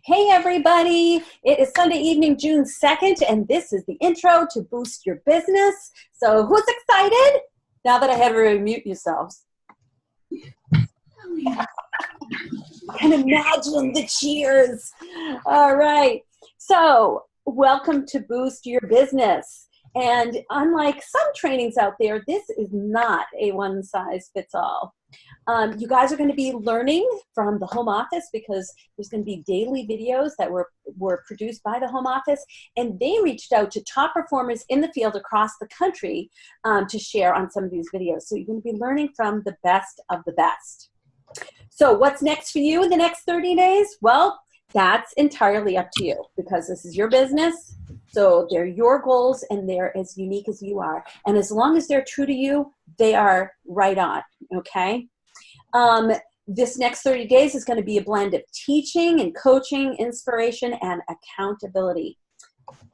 Hey everybody, it is Sunday evening, June 2nd, and this is the intro to Boost Your Business. So who's excited? Now that I had to mute yourselves. I can imagine the cheers. All right, so welcome to Boost Your Business. And unlike some trainings out there, this is not a one-size-fits-all. You guys are going to be learning from the home office because there's going to be daily videos that were produced by the home office, and they reached out to top performers in the field across the country to share on some of these videos. So you're going to be learning from the best of the best. So what's next for you in the next 30 days? Well, that's entirely up to you because this is your business. So they're your goals and they're as unique as you are. And as long as they're true to you, they are right on, okay? This next 30 days is going to be a blend of teaching and coaching, inspiration, and accountability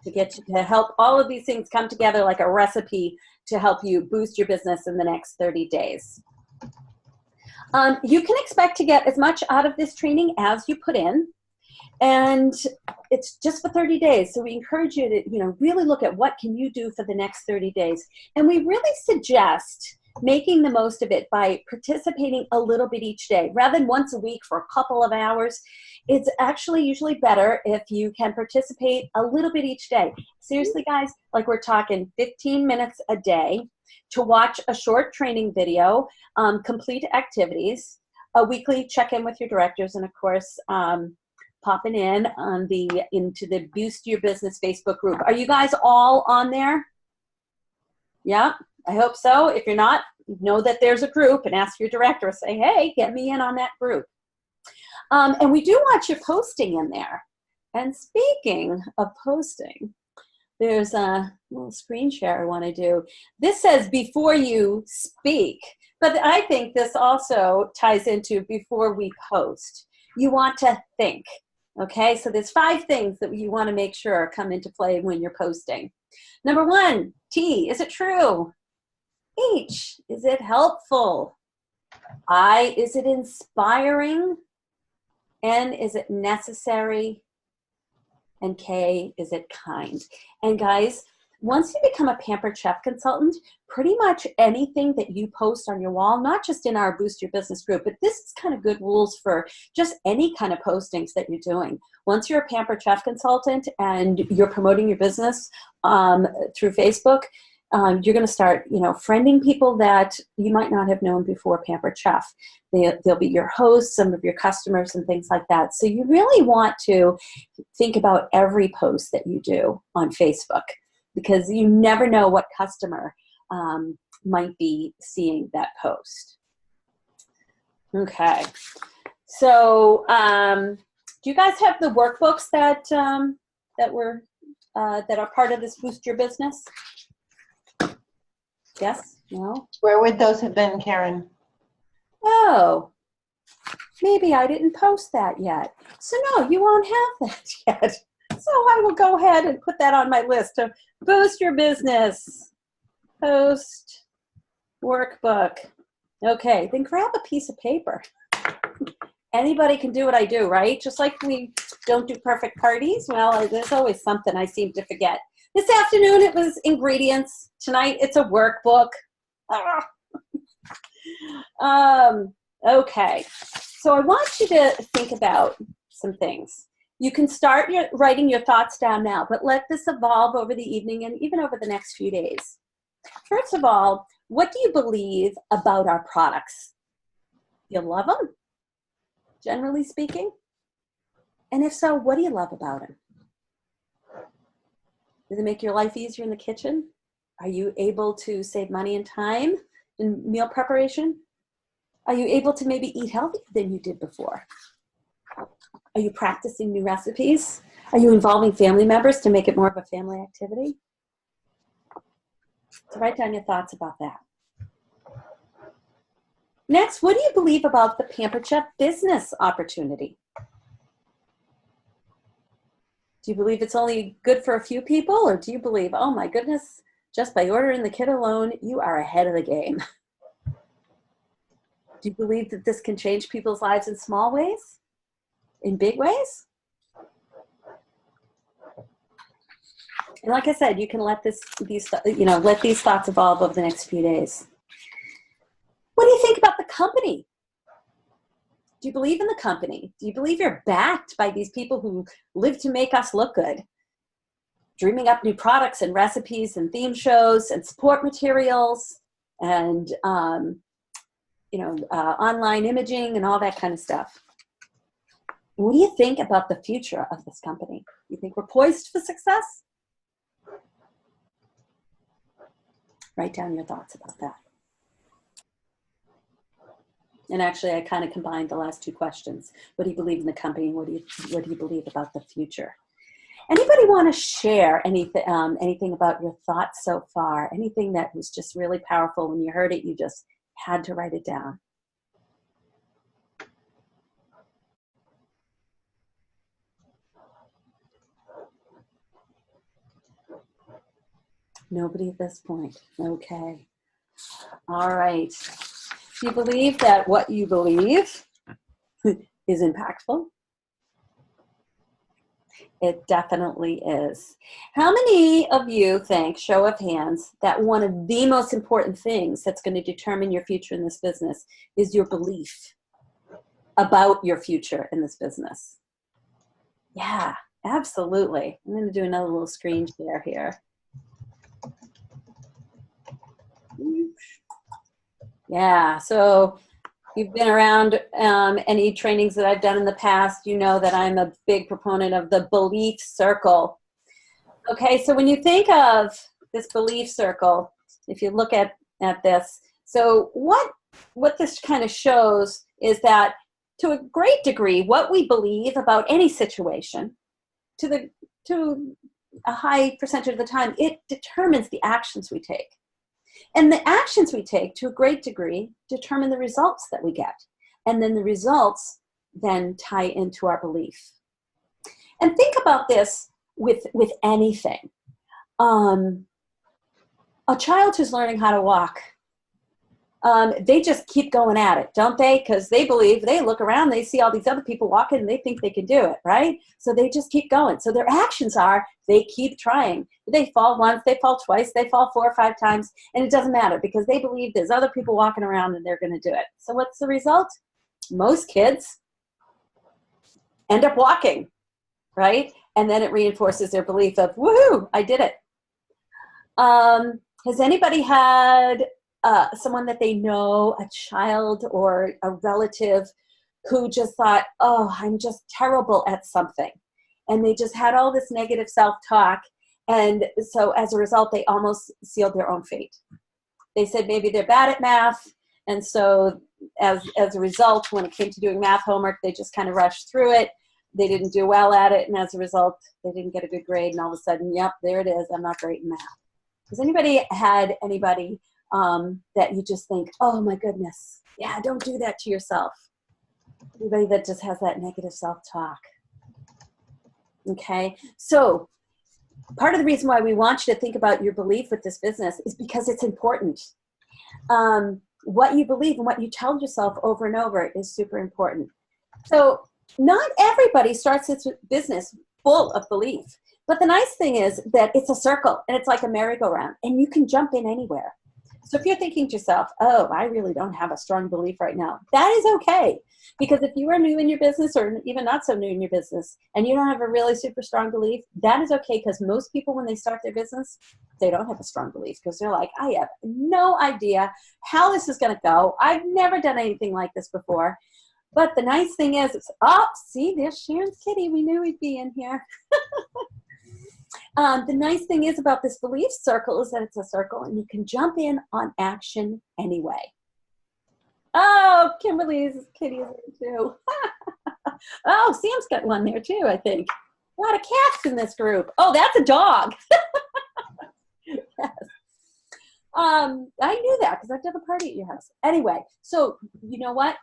to help all of these things come together like a recipe to help you boost your business in the next 30 days. You can expect to get as much out of this training as you put in. And it's just for 30 days. So we encourage you to, really look at what can you do for the next 30 days. And we really suggest making the most of it by participating a little bit each day. Rather than once a week for a couple of hours, it's actually usually better if you can participate a little bit each day. Seriously, guys, like we're talking 15 minutes a day to watch a short training video, complete activities, a weekly check-in with your directors, and of course, popping in on into the Boost Your Business Facebook group. Are you guys all on there? Yeah, I hope so. If you're not, know that there's a group and ask your director, say, hey, get me in on that group. And we do want you posting in there. And speaking of posting, there's a little screen share I want to do. This says before you speak, but I think this also ties into before we post. You want to think. Okay, so there's 5 things that you want to make sure come into play when you're posting. Number 1, T, is it true? H, is it helpful? I, is it inspiring? N, is it necessary? And K, is it kind? And guys, once you become a Pampered Chef consultant, pretty much anything that you post on your wall, not just in our Boost Your Business group, but this is kind of good rules for just any kind of postings that you're doing. Once you're a Pampered Chef consultant and you're promoting your business through Facebook, you're going to start, friending people that you might not have known before Pampered Chef. They'll be your hosts, some of your customers, and things like that. So you really want to think about every post that you do on Facebook, because you never know what customer might be seeing that post. Okay, so do you guys have the workbooks that that are part of this Boost Your Business? Yes? No? Where would those have been, Karen? Oh, maybe I didn't post that yet. So no, you won't have that yet. So I will go ahead and put that on my list to Boost Your Business. Post workbook. Okay, then grab a piece of paper. Anybody can do what I do, right? Just like we don't do perfect parties. Well, there's always something I seem to forget. This afternoon it was ingredients. Tonight it's a workbook. Okay, so I want you to think about some things. You can start writing your thoughts down now, but let this evolve over the evening and even over the next few days. First of all, what do you believe about our products? You love them, generally speaking? And if so, what do you love about them? Do they make your life easier in the kitchen? Are you able to save money and time in meal preparation? Are you able to maybe eat healthier than you did before? Are you practicing new recipes? Are you involving family members to make it more of a family activity? So write down your thoughts about that. Next, what do you believe about the Pampered Chef business opportunity? Do you believe it's only good for a few people, or do you believe, oh my goodness, just by ordering the kit alone, you are ahead of the game? Do you believe that this can change people's lives in small ways? In big ways? And like I said, you can let let these thoughts evolve over the next few days. What do you think about the company? Do you believe in the company? Do you believe you're backed by these people who live to make us look good? Dreaming up new products and recipes and theme shows and support materials and online imaging and all that kind of stuff. What do you think about the future of this company? You think we're poised for success? Write down your thoughts about that. And actually, I kind of combined the last two questions. What do you believe in the company? What do you believe about the future? Anybody want to share anything about your thoughts so far? Anything that was just really powerful when you heard it, you just had to write it down? Nobody at this point. Okay. All right. Do you believe that what you believe is impactful? It definitely is. How many of you think, show of hands, that one of the most important things that's going to determine your future in this business is your belief about your future in this business? Yeah, absolutely. I'm going to do another little screen share here. Yeah, so you've been around any trainings that I've done in the past, you know that I'm a big proponent of the belief circle. Okay, so when you think of this belief circle, if you look at this, so what this kind of shows is that to a great degree, what we believe about any situation, to a high percentage of the time, it determines the actions we take. And the actions we take, to a great degree, determine the results that we get. And then the results then tie into our belief. And think about this with anything. A child who's learning how to walk, they just keep going at it, don't they? Because they believe, they look around, they see all these other people walking, and they think they can do it, right? So they just keep going. So their actions are, they keep trying. They fall once, they fall twice, they fall 4 or 5 times, and it doesn't matter because they believe there's other people walking around and they're going to do it. So what's the result? Most kids end up walking, right? And then it reinforces their belief of, woohoo, I did it. Has anybody had someone that they know, a child or a relative, who just thought, oh, I'm just terrible at something? And they just had all this negative self-talk. And so as a result, they almost sealed their own fate. They said maybe they're bad at math. And so as a result, when it came to doing math homework, they just kind of rushed through it. They didn't do well at it. And as a result, they didn't get a good grade. And all of a sudden, yep, there it is. I'm not great in math. Has anybody had anybody that you just think, oh my goodness, yeah, don't do that to yourself? Anybody that just has that negative self-talk? Okay, so part of the reason why we want you to think about your belief with this business is because it's important. What you believe and what you tell yourself over and over is super important. So not everybody starts this business full of belief. But the nice thing is that it's a circle and it's like a merry-go-round and you can jump in anywhere. So if you're thinking to yourself, oh, I really don't have a strong belief right now, that is okay. Because if you are new in your business or even not so new in your business and you don't have a really super strong belief, that is okay, because most people when they start their business, they don't have a strong belief because they're like, I have no idea how this is going to go. I've never done anything like this before. But the nice thing is, it's, oh, see, there's Sharon's kitty. We knew he'd be in here. The nice thing is about this belief circle is that it's a circle and you can jump in on action anyway. Oh, Kimberly's kitty is in too. Oh, Sam's got one there too, I think. A lot of cats in this group. Oh, that's a dog. Yes. I knew that because I've done a party at your house. Anyway, so you know what?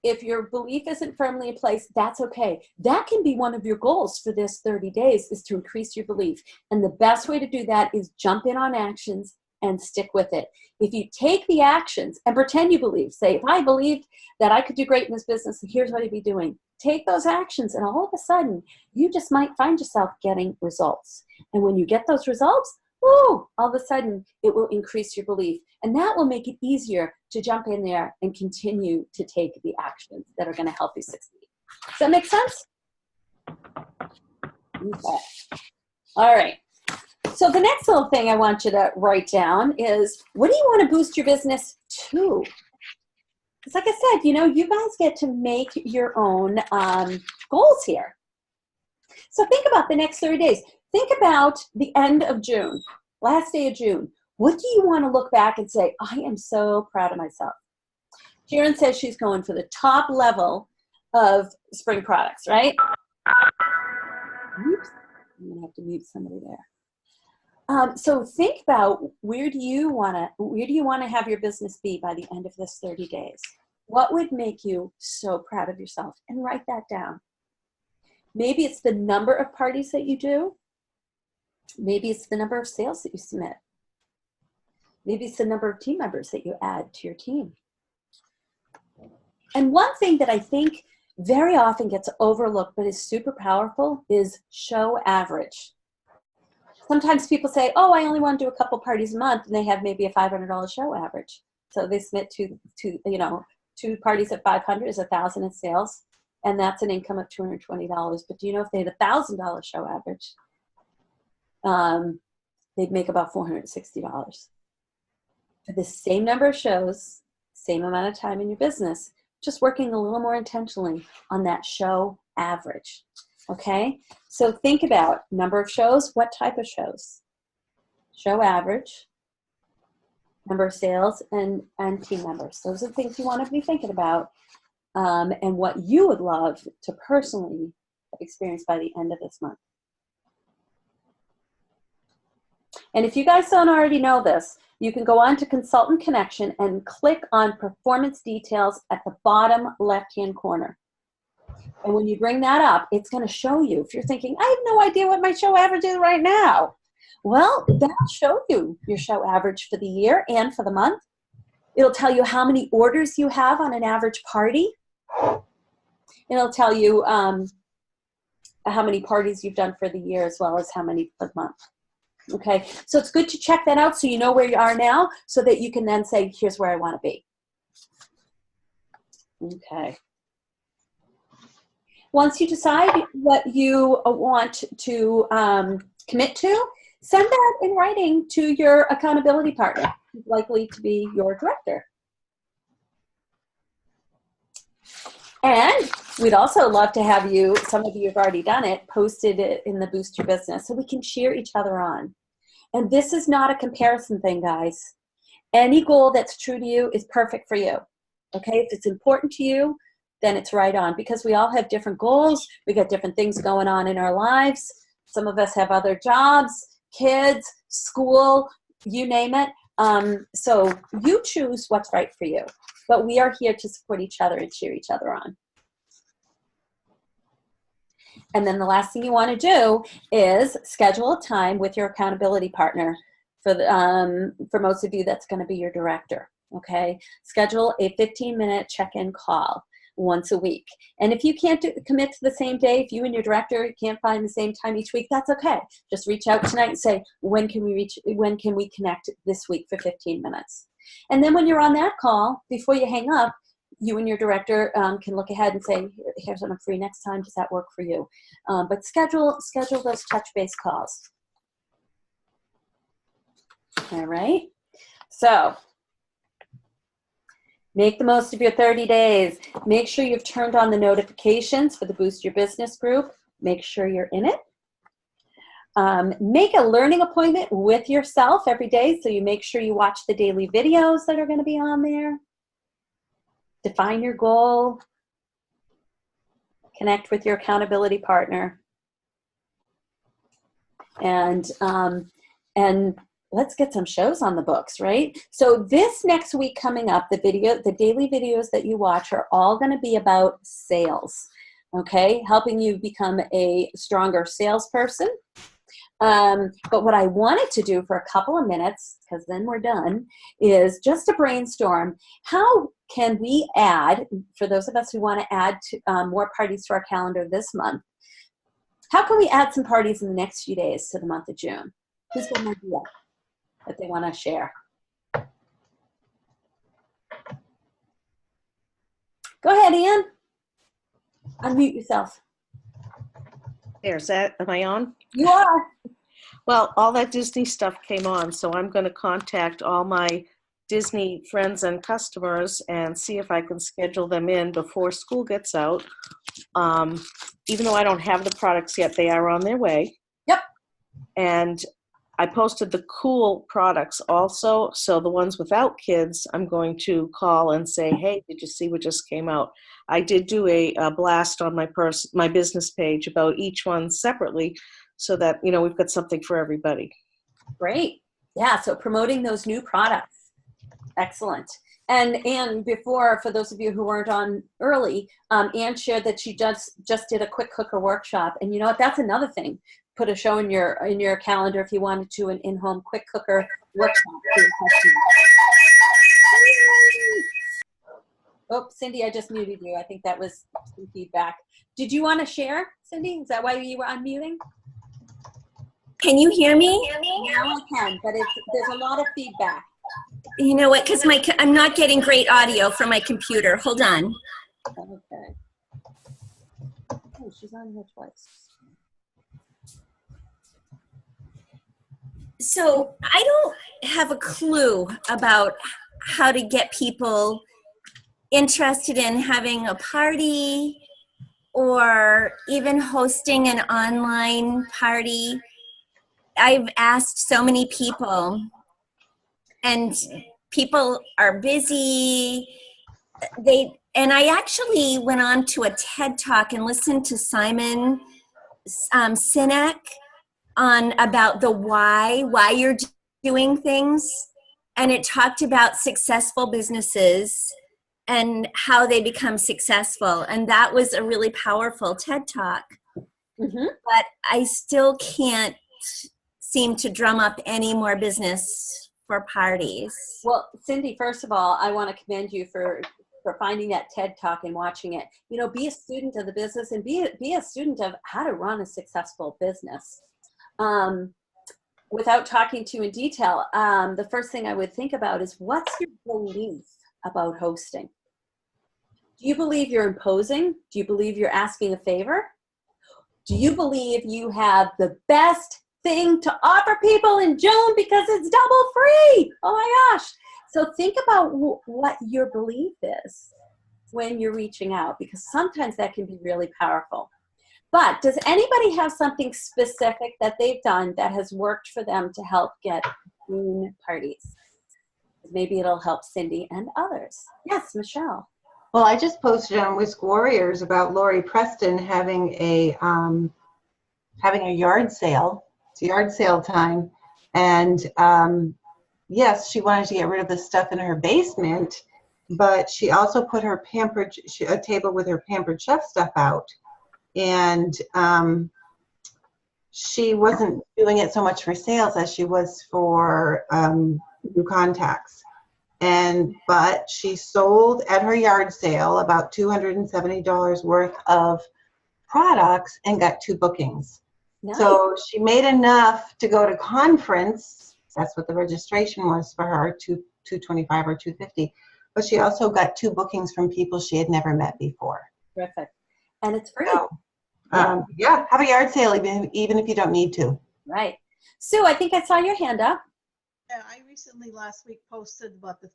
If your belief isn't firmly in place, that's okay. That can be one of your goals for this 30 days, is to increase your belief. And the best way to do that is jump in on actions and stick with it. If you take the actions and pretend you believe, say, if I believed that I could do great in this business, here's what I'd be doing. take those actions, and all of a sudden, you just might find yourself getting results. And when you get those results, woo, all of a sudden, it will increase your belief. And that will make it easier to jump in there and continue to take the actions that are going to help you succeed. Does that make sense? Okay. All right. So the next little thing I want you to write down is, what do you want to boost your business to? Because like I said, you know, you guys get to make your own goals here. So think about the next 30 days. Think about the end of June, last day of June. What do you want to look back and say, I am so proud of myself? Sharon says she's going for the top level of spring products, right? Oops, I'm going to have to mute somebody there. So think about, where do you want to have your business be by the end of this 30 days? What would make you so proud of yourself? And write that down. Maybe it's the number of parties that you do. Maybe it's the number of sales that you submit. Maybe it's the number of team members that you add to your team. And one thing that I think very often gets overlooked but is super powerful is show average. Sometimes people say, oh, I only want to do a couple parties a month, and they have maybe a $500 show average. So they submit two parties at 500 is 1,000 in sales, and that's an income of $220. But do you know if they had a $1,000 show average, they'd make about $460 for the same number of shows, same amount of time in your business, just working a little more intentionally on that show average. Okay, so think about number of shows, what type of shows, show average, number of sales, and team members. Those are the things you want to be thinking about, and what you would love to personally experience by the end of this month. And if you guys don't already know this, you can go on to Consultant Connection and click on Performance Details at the bottom left-hand corner. And when you bring that up, it's going to show you. If you're thinking, I have no idea what my show average is right now. Well, that'll show you your show average for the year and for the month. It'll tell you how many orders you have on an average party. It'll tell you how many parties you've done for the year, as well as how many per month. Okay, so it's good to check that out so you know where you are now, so that you can then say, here's where I want to be. Okay. Once you decide what you want to commit to, send that in writing to your accountability partner, who's likely to be your director. And we'd also love to have you, some of you have already done it, posted it in the Boost Your Business so we can cheer each other on. And this is not a comparison thing, guys. Any goal that's true to you is perfect for you. Okay, if it's important to you, then it's right on, because we all have different goals. We got different things going on in our lives. Some of us have other jobs, kids, school, you name it. So you choose what's right for you. But we are here to support each other and cheer each other on. And then the last thing you want to do is schedule a time with your accountability partner. For most of you, that's going to be your director. Okay, schedule a 15-minute check-in call once a week. And if you can't commit to the same day, if you and your director can't find the same time each week, that's okay. Just reach out tonight and say, when can we connect this week for 15 minutes? And then when you're on that call, before you hang up, you and your director can look ahead and say, here's when I'm free next time. Does that work for you? But schedule those touch base calls. All right. So make the most of your 30 days. Make sure you've turned on the notifications for the Boost Your Business group. Make sure you're in it. Make a learning appointment with yourself every day, so you make sure you watch the daily videos that are going to be on there. Define your goal. Connect with your accountability partner. And let's get some shows on the books, right? So this next week coming up, the daily videos that you watch are all going to be about sales, okay? Helping you become a stronger salesperson. But what I wanted to do for a couple of minutes, because then we're done, is just to brainstorm, how can we add, for those of us who want to add more parties to our calendar this month, how can we add some parties in the next few days to the month of June? Who's got an idea that they want to share? Go ahead, Ann. Unmute yourself. There's that. Am I on? You are. Well, all that Disney stuff came on, so I'm going to contact all my Disney friends and customers and see if I can schedule them in before school gets out. Even though I don't have the products yet, they are on their way. Yep. And I posted the cool products also, so the ones without kids, I'm going to call and say, hey, did you see what just came out? I did do a blast on my business page about each one separately so that, we've got something for everybody. Great. Yeah, so promoting those new products. Excellent. And before, for those of you who weren't on early, Ann shared that she just did a quick cooker workshop. And you know what? That's another thing. Put a show in your calendar if you wanted to, an in-home quick cooker workshop. Oh, Cindy, I just muted you. I think that was some feedback. Did you want to share, Cindy? Is that why you were unmuting? Can you hear me? Now I can, but there's a lot of feedback. You know what? Because I'm not getting great audio from my computer. Hold on. Okay. Oh, she's on here twice. So I don't have a clue about how to get people interested in having a party or even hosting an online party. I've asked so many people, and people are busy. And I actually went on to a TED Talk and listened to Simon Sinek on about the why you're doing things. And it talked about successful businesses and how they become successful. And that was a really powerful TED Talk. Mm-hmm. But I still can't seem to drum up any more business for parties. Well, Cindy, first of all, I want to commend you for finding that TED Talk and watching it. Be a student of the business and be a student of how to run a successful business. Without talking to you in detail, the first thing I would think about is, what's your belief about hosting? Do you believe you're imposing? Do you believe you're asking a favor? Do you believe you have the best thing to offer people in June because it's double free? Oh my gosh. So think about what your belief is when you're reaching out, because sometimes that can be really powerful. But does anybody have something specific that they've done that has worked for them to help get June parties? Maybe it'll help Cindy and others. Yes, Michelle. Well, I just posted on Whisk Warriors about Lori Preston having a yard sale. It's yard sale time, and yes, she wanted to get rid of the stuff in her basement, but she also put her a table with her Pampered Chef stuff out. And she wasn't doing it so much for sales as she was for new contacts. But she sold at her yard sale about $270 worth of products and got 2 bookings. Nice. So she made enough to go to conference. That's what the registration was for her, $225 or $250. But she also got 2 bookings from people she had never met before. Terrific. And it's free. So, yeah, have a yard sale even if you don't need to. Right. Sue, I think I saw your hand up. Yeah, I recently last week posted about the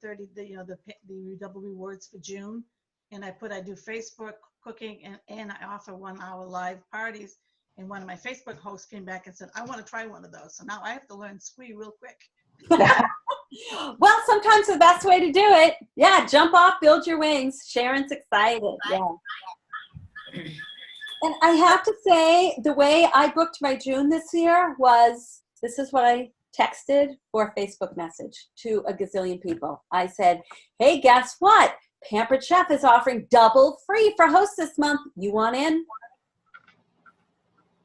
double rewards for June, and I do Facebook cooking and I offer 1-hour live parties. And one of my Facebook hosts came back and said, I want to try one of those. So now I have to learn Squee real quick. Well, sometimes the best way to do it, jump off, build your wings. Sharon's excited. Yeah. And I have to say, the way I booked my June this year was, this is what I texted or Facebook message to a gazillion people. I said, hey, guess what? Pampered Chef is offering double free for hosts this month. You want in?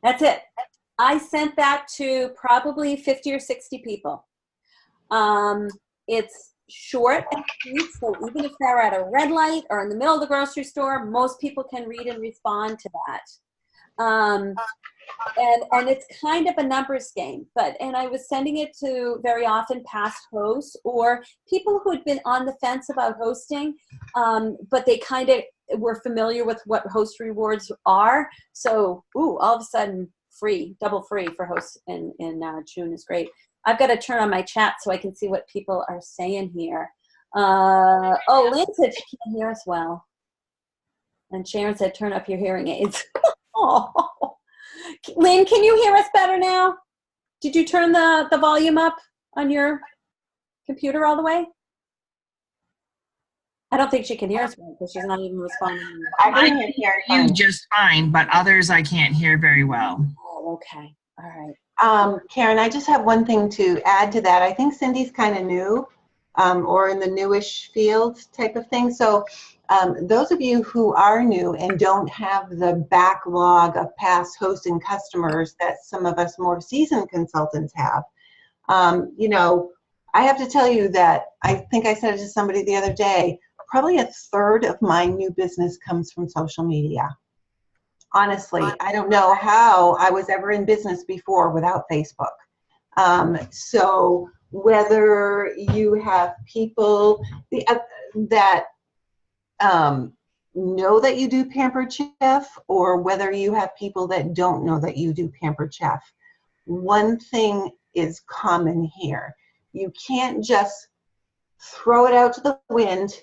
That's it. I sent that to probably 50 or 60 people. It's short and sweet, so even if they're at a red light or in the middle of the grocery store, most people can read and respond to that. And it's kind of a numbers game, and I was sending it to very often past hosts or people who had been on the fence about hosting, but they kind of were familiar with what host rewards are. So, all of a sudden, free, double free for hosts in June is great. I've got to turn on my chat so I can see what people are saying here. Lynn said she can't hear us well. And Sharon said, turn up your hearing aids. Oh. Lynn, can you hear us better now? Did you turn the volume up on your computer all the way? I don't think she can hear us well because she's not even responding. I can hear you just fine, but others I can't hear very well. Oh, okay. All right. Karen, I just have one thing to add to that. I think Cindy's kind of new, or in the newish field type of thing. So those of you who are new and don't have the backlog of past hosting customers that some of us more seasoned consultants have, you know, I have to tell you that I think I said it to somebody the other day, probably a third of my new business comes from social media. Honestly, I don't know how I was ever in business before without Facebook. So whether you have people that know that you do Pampered Chef, or whether you have people that don't know that you do Pampered Chef, one thing is common here. You can't just throw it out to the wind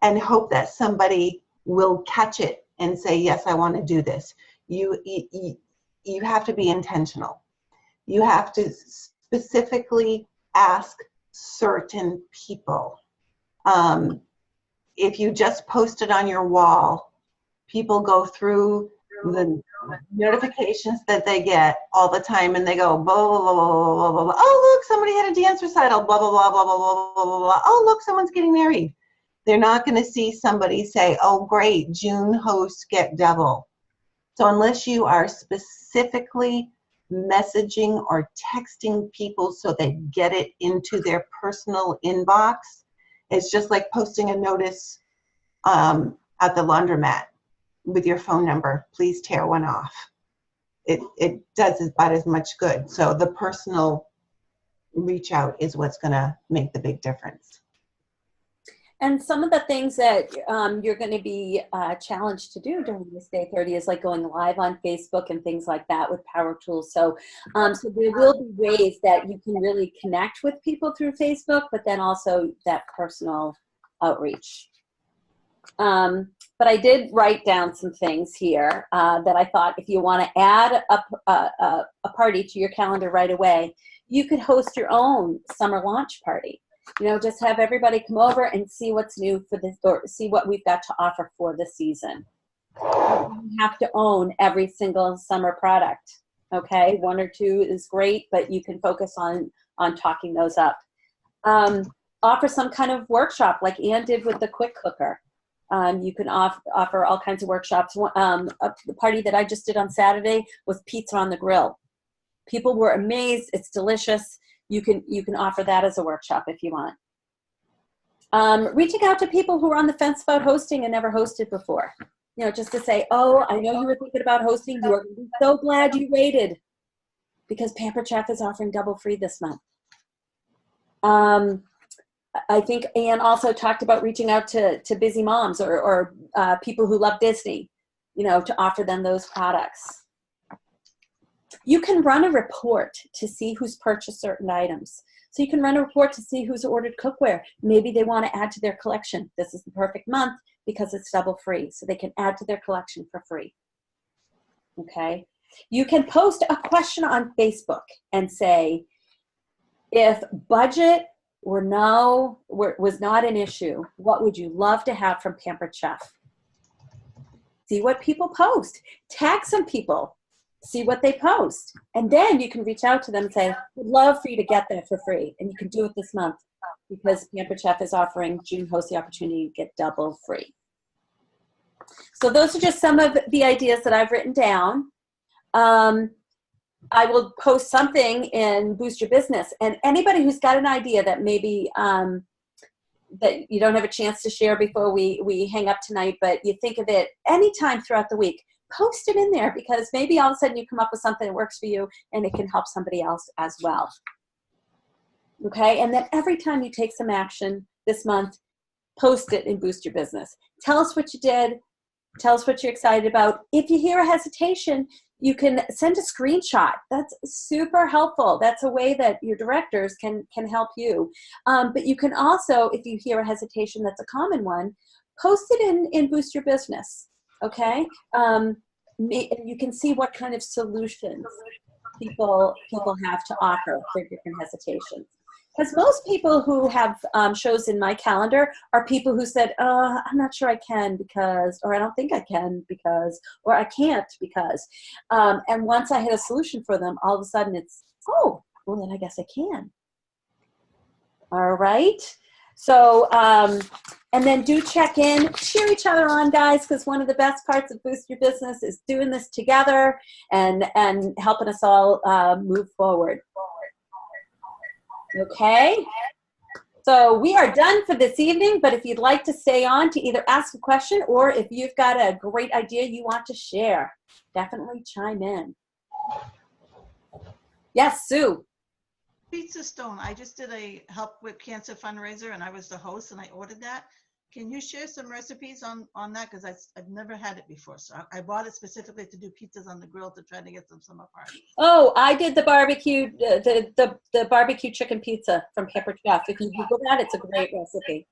and hope that somebody will catch it and say, yes, I want to do this. You have to be intentional. You have to specifically ask certain people. If you just post it on your wall, people go through the notifications that they get all the time and they go, blah, blah, blah, blah, blah, blah. Oh, look, somebody had a dance recital, blah, blah, blah, blah, blah, blah, blah, blah, blah. Oh, look, someone's getting married. They're not going to see somebody say, oh, great, June hosts get double. So unless you are specifically messaging or texting people so they get it into their personal inbox, it's just like posting a notice at the laundromat with your phone number, please tear one off. It does about as much good. So the personal reach out is what's going to make the big difference. And some of the things that you're going to be challenged to do during this Day 30 is like going live on Facebook and things like that with Power Tools. So, so there will be ways that you can really connect with people through Facebook, but then also that personal outreach. But I did write down some things here that I thought if you want to add a party to your calendar right away, you could host your own summer launch party. You know, just have everybody come over and see what's new for this, or see what we've got to offer for the season. You don't have to own every single summer product. Okay, one or two is great, but you can focus on talking those up. Offer some kind of workshop like Ann did with the quick cooker. You can offer all kinds of workshops. The party that I just did on Saturday was pizza on the grill. People were amazed. It's delicious. You can offer that as a workshop if you want. Reaching out to people who are on the fence about hosting and never hosted before. You know, just to say, oh, I know you were thinking about hosting. You are so glad you waited because Pampered Chef is offering double free this month. I think Anne also talked about reaching out to busy moms or people who love Disney, you know, to offer them those products. You can run a report to see who's purchased certain items. So you can run a report to see who's ordered cookware. Maybe they want to add to their collection. This is the perfect month because it's double free. So they can add to their collection for free. Okay. You can post a question on Facebook and say, if budget was not an issue, what would you love to have from Pampered Chef? See what people post. Tag some people. See what they post. And then you can reach out to them and say, would love for you to get that for free. And you can do it this month because Pampered Chef is offering June host the opportunity to get double free. So those are just some of the ideas that I've written down. I will post something in Boost Your Business. And anybody who's got an idea that maybe that you don't have a chance to share before we hang up tonight, but you think of it anytime throughout the week, post it in there, because maybe all of a sudden you come up with something that works for you and it can help somebody else as well. Okay, and then every time you take some action this month, post it in Boost Your Business. Tell us what you did. Tell us what you're excited about. If you hear a hesitation, you can send a screenshot. That's super helpful. That's a way that your directors can help you. But you can also, if you hear a hesitation that's a common one, post it in Boost Your Business, okay? You can see what kind of solutions people have to offer for different hesitations. Because most people who have shows in my calendar are people who said, I'm not sure I can because, or I don't think I can because, or I can't because. And once I had a solution for them, all of a sudden it's, oh, well then I guess I can. All right. So, and then do check in, cheer each other on, guys, because one of the best parts of Boost Your Business is doing this together and helping us all move forward. Okay, so we are done for this evening, but if you'd like to stay on to either ask a question or if you've got a great idea you want to share, definitely chime in. Yes, Sue. Pizza Stone, I just did a Help with Cancer fundraiser and I was the host and I ordered that. Can you share some recipes on that? Because I've never had it before. So I bought it specifically to do pizzas on the grill to try to get some summer parties. Oh, I did the barbecue, the barbecue chicken pizza from Pepper Chef. If you Google that, it's a great recipe.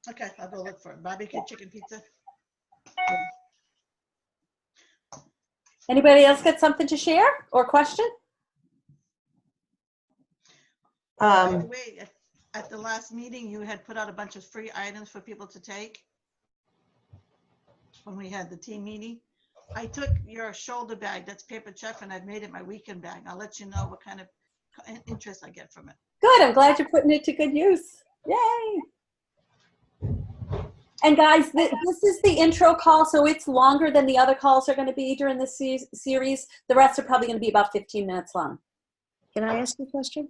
Okay, I'll go look for it. Barbecue chicken pizza. Anybody else got something to share or question? By the way, at the last meeting, you had put out a bunch of free items for people to take when we had the team meeting. I took your shoulder bag, that's Paper Chef, and I've made it my weekend bag. I'll let you know what kind of interest I get from it. Good, I'm glad you're putting it to good use. Yay. And guys, this is the intro call, so it's longer than the other calls are going to be during this series. The rest are probably going to be about 15 minutes long. Can I ask you a question?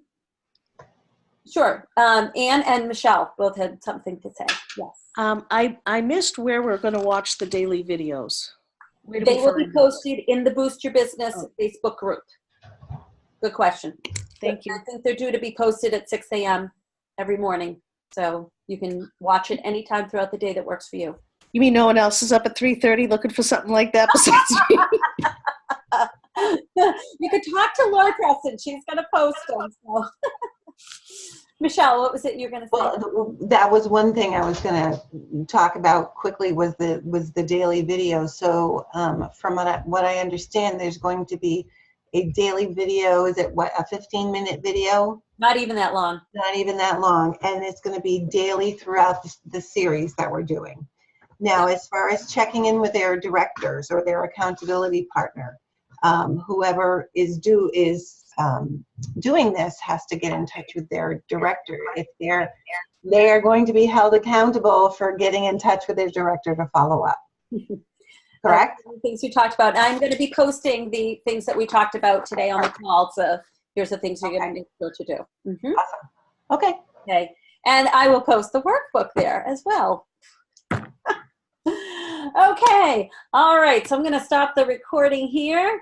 Sure. Anne and Michelle both had something to say. Yes. I missed where we're going to watch the daily videos. They will be posted in the Boost Your Business Facebook group. Good question. Thank you. I think they're due to be posted at 6 a.m. every morning. So you can watch it anytime throughout the day that works for you. You mean no one else is up at 3:30 looking for something like that besides me? You could talk to Laura Preston. She's going to post them. So. Michelle, what was it you were going to say? Well, that was one thing I was going to talk about quickly was the daily video. So from what I understand, there's going to be a daily video. Is it what, a 15-minute video? Not even that long. Not even that long. And it's going to be daily throughout the series that we're doing. Now, as far as checking in with their directors or their accountability partner, whoever is doing this has to get in touch with their director. If they are going to be held accountable for getting in touch with their director to follow up. Correct? The things we talked about. I'm going to be posting the things that we talked about today on the call. So here's the things you're going to make sure to do. Mm-hmm. Awesome. Okay. Okay. And I will post the workbook there as well. Okay. All right. So I'm going to stop the recording here.